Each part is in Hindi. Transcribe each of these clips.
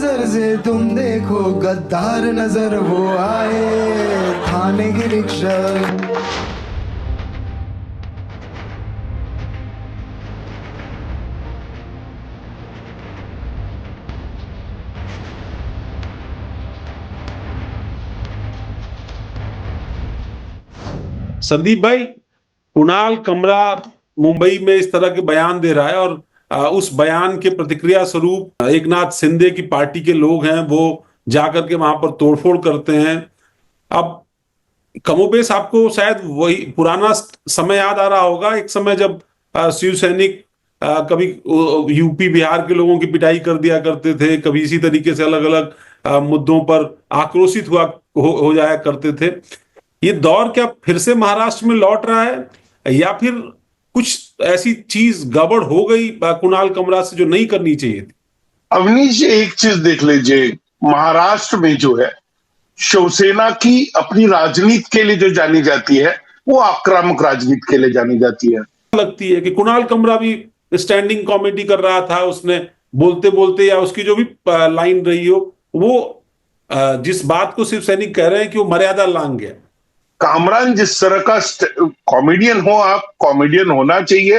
नजर से तुम देखो गद्दार नजर वो आए थाने की रिक्शा। संदीप भाई, कुणाल कमरा मुंबई में इस तरह के बयान दे रहा है और उस बयान के प्रतिक्रिया स्वरूप एकनाथ शिंदे की पार्टी के लोग हैं वो जाकर के वहां पर तोड़फोड़ करते हैं। अब कमोबेश आपको शायद वही पुराना समय याद आ रहा होगा, एक समय जब शिव सैनिक कभी यूपी बिहार के लोगों की पिटाई कर दिया करते थे, कभी इसी तरीके से अलग अलग मुद्दों पर आक्रोशित हो जाया करते थे। ये दौर क्या फिर से महाराष्ट्र में लौट रहा है या फिर कुछ ऐसी चीज गड़बड़ हो गई कुणाल कमरा से जो नहीं करनी चाहिए थी? अवनीश, एक चीज देख लीजिए, महाराष्ट्र में जो है शिवसेना की अपनी राजनीति के लिए जो जानी जाती है वो आक्रामक राजनीति के लिए जानी जाती है। लगती है कि कुणाल कमरा भी स्टैंडिंग कॉमेडी कर रहा था, उसने बोलते बोलते या उसकी जो भी लाइन रही हो वो जिस बात को शिव सैनिक कह रहे हैं कि वो मर्यादा लांघ गया। कामरान जिस तरह का कॉमेडियन हो, आप कॉमेडियन होना चाहिए,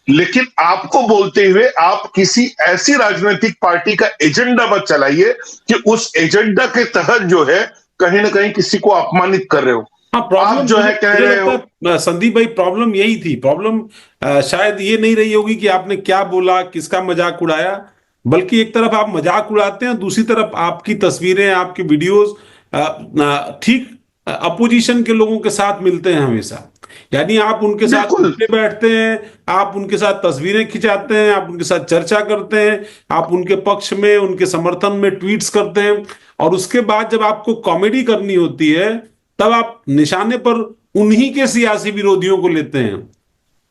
लेकिन आपको बोलते हुए आप किसी ऐसी राजनीतिक पार्टी का एजेंडा मत चलाइए कि उस एजेंडा के तहत जो है कहीं ना कहीं किसी को अपमानित कर रहे हो। हाँ, प्रॉब्लम आप जो है कह रहे हो संदीप भाई, प्रॉब्लम यही थी। प्रॉब्लम शायद ये नहीं रही होगी कि आपने क्या बोला, किसका मजाक उड़ाया, बल्कि एक तरफ आप मजाक उड़ाते हैं, दूसरी तरफ आपकी तस्वीरें, आपकी वीडियोस ठीक अपोजिशन के लोगों के साथ मिलते हैं हमेशा। यानी आप उनके साथ उठते बैठते हैं, आप उनके साथ तस्वीरें खिंचाते हैं, आप उनके साथ चर्चा करते हैं, आप उनके पक्ष में, उनके समर्थन में ट्वीट्स करते हैं, और उसके बाद जब आपको कॉमेडी करनी होती है तब आप निशाने पर उन्हीं के सियासी विरोधियों को लेते हैं।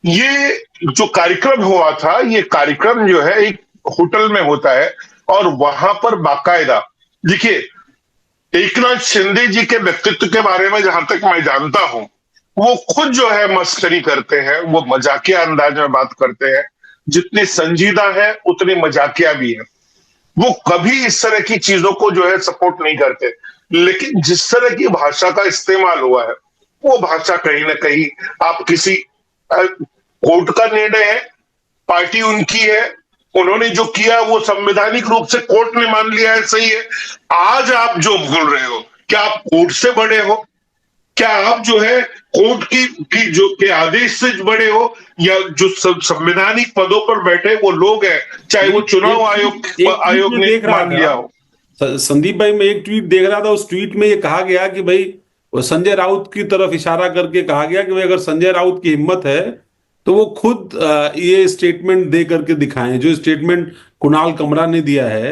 ये जो कार्यक्रम हुआ था, ये कार्यक्रम जो है एक होटल में होता है और वहां पर बाकायदा, देखिए, एकनाथ शिंदे जी के व्यक्तित्व के बारे में जहां तक मैं जानता हूं, वो खुद जो है मस्करी करते हैं, वो मजाकिया अंदाज में बात करते हैं, जितने संजीदा है उतने मजाकिया भी है। वो कभी इस तरह की चीजों को जो है सपोर्ट नहीं करते, लेकिन जिस तरह की भाषा का इस्तेमाल हुआ है वो भाषा कहीं ना कहीं, आप किसी कोर्ट का निर्णय है, पार्टी उनकी है, उन्होंने जो किया वो संवैधानिक रूप से कोर्ट ने मान लिया है, सही है। आज आप जो बोल रहे हो, क्या आप कोर्ट से बड़े हो? क्या आप जो है कोर्ट की जो के आदेश से बड़े हो, या जो संवैधानिक पदों पर बैठे वो लोग हैं, चाहे वो चुनाव आयोग ने मान लिया हो? संदीप भाई, मैं एक ट्वीट देख रहा था, उस ट्वीट में ये कहा गया कि भाई, संजय राउत की तरफ इशारा करके कहा गया कि भाई अगर संजय राउत की हिम्मत है तो वो खुद ये स्टेटमेंट दे करके दिखाएं। जो स्टेटमेंट कुणाल कमरा ने दिया है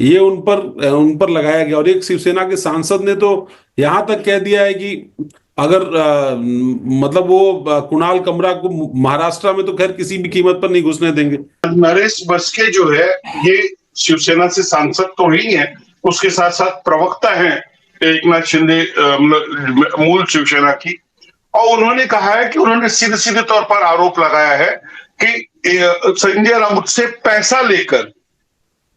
ये उन पर लगाया गया। और एक शिवसेना के सांसद ने तो यहां तक कह दिया है कि अगर मतलब वो कुणाल कमरा को महाराष्ट्र में तो खैर किसी भी कीमत पर नहीं घुसने देंगे। नरेश बस्के जो है ये शिवसेना से सांसद तो ही है, उसके साथ साथ प्रवक्ता हैं एकनाथ शिंदे मूल शिवसेना की, और उन्होंने कहा है कि उन्होंने सीधे सीधे तौर पर आरोप लगाया है कि संजय राउत से पैसा लेकर,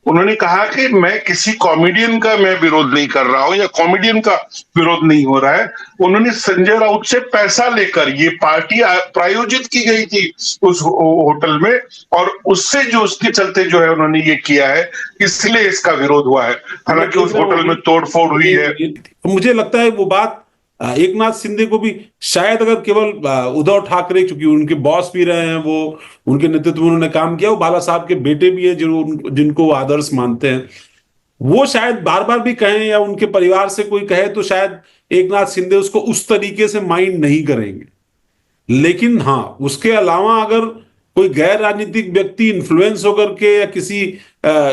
उन्होंने कहा कि मैं किसी कॉमेडियन का मैं विरोध नहीं कर रहा हूं या कॉमेडियन का विरोध नहीं हो रहा है, उन्होंने संजय राउत से पैसा लेकर ये पार्टी प्रायोजित की गई थी उस होटल में, और उससे जो उसके चलते जो है उन्होंने ये किया है, इसलिए इसका विरोध हुआ है। हालांकि उस होटल में तोड़फोड़ हुई है। मुझे लगता है वो बात एकनाथ शिंदे को भी शायद, अगर केवल उद्धव ठाकरे, चूंकि उनके बॉस भी रहे हैं, वो उनके नेतृत्व में उन्होंने काम किया, वो बाला साहब के बेटे भी हैं जिनको वो आदर्श मानते हैं, वो शायद बार बार भी कहें या उनके परिवार से कोई कहे तो शायद एकनाथ शिंदे उसको उस तरीके से माइंड नहीं करेंगे। लेकिन हाँ, उसके अलावा अगर कोई गैर राजनीतिक व्यक्ति इन्फ्लुएंस होकर के या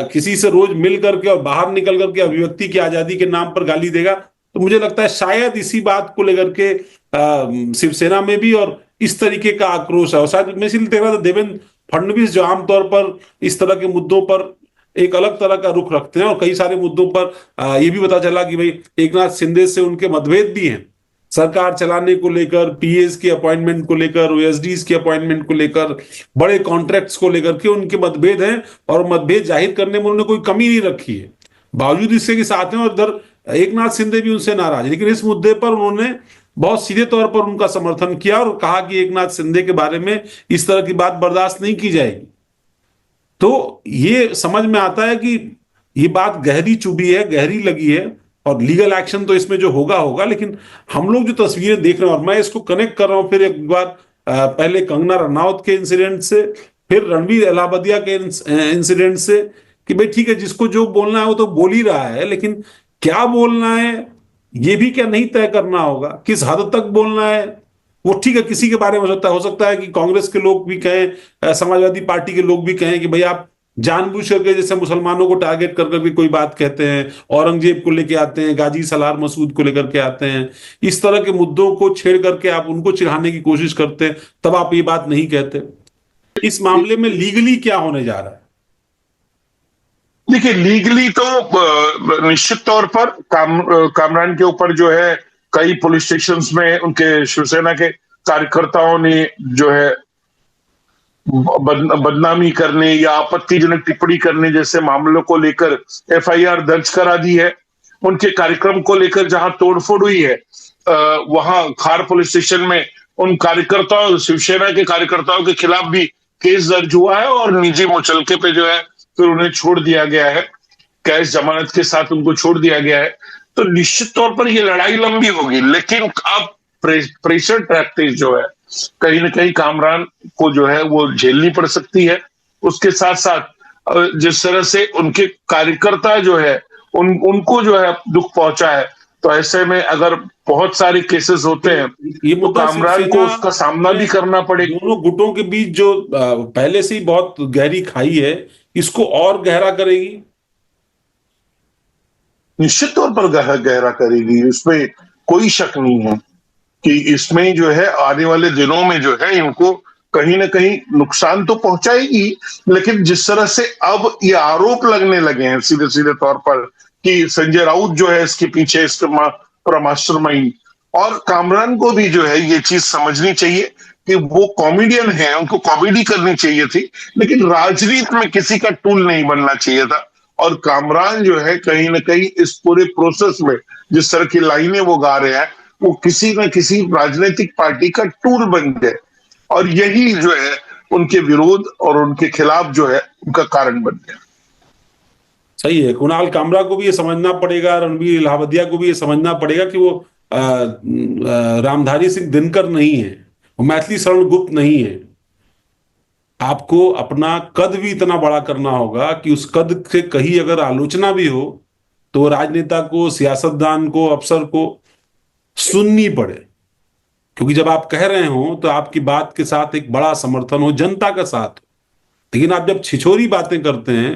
किसी से रोज मिल करके और बाहर निकल करके अभिव्यक्ति की आजादी के नाम पर गाली देगा, तो मुझे लगता है शायद इसी बात को लेकर के शिवसेना में भी और इस तरीके का आक्रोश है। और शायद मैं इसलिए देख रहा था, देवेंद्र फडणवीस जो आमतौर पर इस तरह के मुद्दों पर एक अलग तरह का रुख रखते हैं, और कई सारे मुद्दों पर यह भी पता चला कि भाई एकनाथ शिंदे से उनके मतभेद भी हैं, सरकार चलाने को लेकर, पीएस की अपॉइंटमेंट को लेकर, ओएसडीज की अपॉइंटमेंट को लेकर, बड़े कॉन्ट्रैक्ट्स को लेकर के उनके मतभेद हैं, और मतभेद जाहिर करने में उन्होंने कोई कमी नहीं रखी है। बावजूद इसके के साथ हैं, और इधर एक नाथ शिंदे भी उनसे नाराज है। लेकिन इस मुद्दे पर उन्होंने बहुत सीधे तौर पर उनका समर्थन किया और कहा कि एक नाथ शिंदे के बारे में इस तरह की बात बर्दाश्त नहीं की जाएगी। तो ये समझ में आता है कि ये बात गहरी चुभी है, गहरी लगी है, और लीगल एक्शन तो इसमें जो होगा होगा। लेकिन हम लोग जो तस्वीरें देख रहे हैं, और मैं इसको कनेक्ट कर रहा हूं फिर एक बार पहले कंगना रनौत के इंसिडेंट से, फिर रणवीर अलाहाबादिया के इंसिडेंट से, कि भाई ठीक है, जिसको जो बोलना है वो तो बोल ही रहा है, लेकिन क्या बोलना है ये भी क्या नहीं तय करना होगा, किस हद तक बोलना है वो ठीक है, किसी के बारे में हो सकता है कि कांग्रेस के लोग भी कहें, समाजवादी पार्टी के लोग भी कहें कि भाई आप जानबूझ करके जैसे मुसलमानों को टारगेट कर करके कोई बात कहते हैं, औरंगजेब को लेके आते हैं, गाजी सलार मसूद को लेकर के आते हैं, इस तरह के मुद्दों को छेड़ करके आप उनको चिढ़ाने की कोशिश करते हैं, तब आप ये बात नहीं कहते। इस मामले में लीगली क्या होने जा रहा है? देखिए, लीगली तो निश्चित तौर पर कामरान के ऊपर जो है कई पुलिस स्टेशंस में उनके शिवसेना के कार्यकर्ताओं ने जो है बदनामी करने या आपत्तिजनक टिप्पणी करने जैसे मामलों को लेकर एफआईआर दर्ज करा दी है। उनके कार्यक्रम को लेकर जहां तोड़फोड़ हुई है, वहां खार पुलिस स्टेशन में उन कार्यकर्ताओं, शिवसेना के कार्यकर्ताओं के खिलाफ भी केस दर्ज हुआ है और निजी मुचलके पे जो है फिर उन्हें छोड़ दिया गया है, कैश जमानत के साथ उनको छोड़ दिया गया है। तो निश्चित तौर पर ये लड़ाई लंबी होगी, लेकिन अब प्रेशर टैक्टिक्स जो है कहीं ना कहीं कामरान को जो है वो झेलनी पड़ सकती है। उसके साथ साथ जिस तरह से उनके कार्यकर्ता जो है उनको जो है दुख पहुंचा है, तो ऐसे में अगर बहुत सारे केसेस होते हैं ये तो मुद्दा कामरान को उसका सामना भी करना पड़ेगा। दोनों गुटों के बीच जो पहले से ही बहुत गहरी खाई है, इसको और गहरा करेगी। निश्चित तौर पर गहरा करेगी, इसमें कोई शक नहीं है कि इसमें जो है आने वाले दिनों में जो है इनको कहीं ना कहीं नुकसान तो पहुंचाएगी। लेकिन जिस तरह से अब ये आरोप लगने लगे हैं सीधे सीधे तौर पर कि संजय राउत जो है इसके पीछे, इसके मास्टरमाइंड, और कामरान को भी जो है ये चीज समझनी चाहिए कि वो कॉमेडियन है, उनको कॉमेडी करनी चाहिए थी, लेकिन राजनीति में किसी का टूल नहीं बनना चाहिए था। और कामरान जो है कहीं ना कहीं इस पूरे प्रोसेस में जिस तरह की लाइनें वो गा रहे हैं, वो किसी न किसी राजनीतिक पार्टी का टूल बन गए, और यही जो है उनके विरोध और उनके खिलाफ जो है उनका कारण बन गया। सही है, कुणाल कामरा को भी ये समझना पड़ेगा, रणवीर इलाहाबादिया को भी ये समझना पड़ेगा कि वो रामधारी सिंह दिनकर नहीं है, वो मैथिली शरण गुप्त नहीं है। आपको अपना कद भी इतना बड़ा करना होगा कि उस कद से कहीं अगर आलोचना भी हो तो राजनेता को, सियासतदान को, अफसर को सुननी पड़े। क्योंकि जब आप कह रहे हो तो आपकी बात के साथ एक बड़ा समर्थन हो, जनता का साथ हो, लेकिन आप जब छिछोरी बातें करते हैं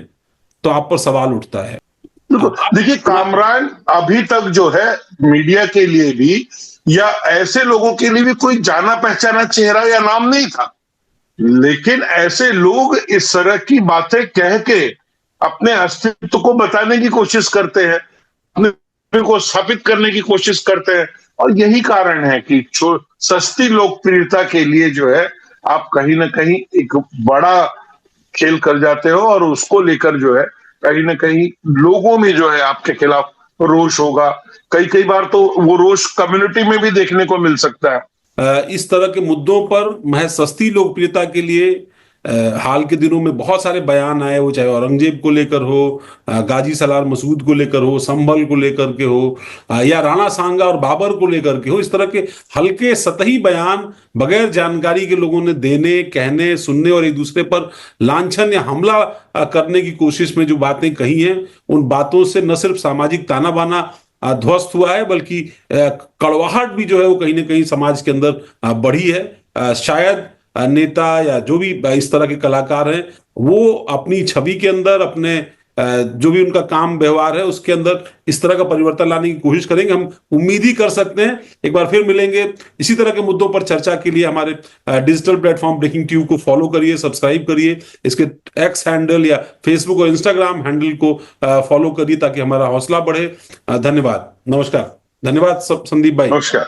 तो आप पर सवाल उठता है। देखिए, कामरान अभी तक जो है मीडिया के लिए भी या ऐसे लोगों के लिए भी कोई जाना पहचाना चेहरा या नाम नहीं था, लेकिन ऐसे लोग इस तरह की बातें कह के अपने अस्तित्व को बताने की कोशिश करते हैं, अपने को स्थापित करने की कोशिश करते हैं, और यही कारण है कि सस्ती लोकप्रियता के लिए जो है आप कहीं ना कहीं एक बड़ा खेल कर जाते हो, और उसको लेकर जो है कहीं ना कहीं लोगों में जो है आपके खिलाफ रोष होगा। कई बार तो वो रोष कम्युनिटी में भी देखने को मिल सकता है। इस तरह के मुद्दों पर महज सस्ती लोकप्रियता के लिए हाल के दिनों में बहुत सारे बयान आए, वो चाहे औरंगजेब को लेकर हो, गाजी सलार मसूद को लेकर हो, संभल को लेकर के हो, या राणा सांगा और बाबर को लेकर के हो। इस तरह के हल्के सतही बयान बगैर जानकारी के लोगों ने देने, कहने, सुनने और एक दूसरे पर लांछन या हमला करने की कोशिश में जो बातें कही हैं, उन बातों से न सिर्फ सामाजिक ताना बाना ध्वस्त हुआ है, बल्कि कड़वाहट भी जो है वो कहीं ना कहीं समाज के अंदर बढ़ी है। शायद नेता या जो भी इस तरह के कलाकार हैं वो अपनी छवि के अंदर, अपने जो भी उनका काम व्यवहार है उसके अंदर इस तरह का परिवर्तन लाने की कोशिश करेंगे। हम उम्मीद ही कर सकते हैं। एक बार फिर मिलेंगे इसी तरह के मुद्दों पर चर्चा के लिए। हमारे डिजिटल प्लेटफॉर्म ब्रेकिंग ट्यूब को फॉलो करिए, सब्सक्राइब करिए, इसके एक्स हैंडल या फेसबुक और इंस्टाग्राम हैंडल को फॉलो करिए ताकि हमारा हौसला बढ़े। धन्यवाद, नमस्कार। धन्यवाद संदीप भाई। नमस्कार।